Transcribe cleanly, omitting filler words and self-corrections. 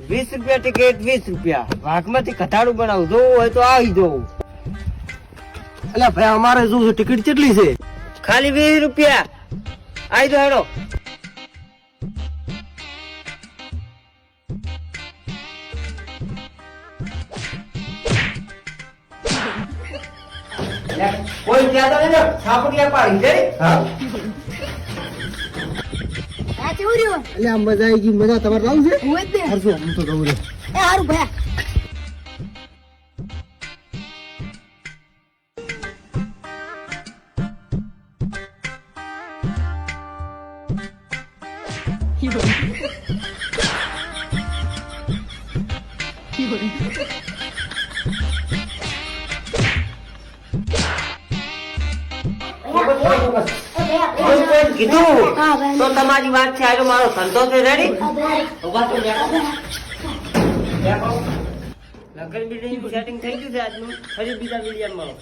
₹20 ticket, ₹20. વાઘમાંથી કથાડું બનાવું, જોવું હોય તો આવી જવું. એટલે ભાઈ અમારે શું છે, ટિકિટ કેટલી છે? ખાલી ₹20. આવી દો હેડો. કોઈ જ્યાદા ને છાપડિયા પાડી જઈ. હા આ કેવું રહ્યું? એટલે આ મજા આવી ગઈ. મજા તમારે લાવું છે? હું જ ને. હરશું હું તો કહું રે. એ હારું ભાઈ. કીધું હા, ભાઈ. તો તમારી વાત છે. આજે મારો ધંધો છે. રેડી? ઉભા તો બેઠો. લગન બીજું સેટિંગ થઈ ગયું છે આજનું. ફરી બીજા વિડીયો મળો.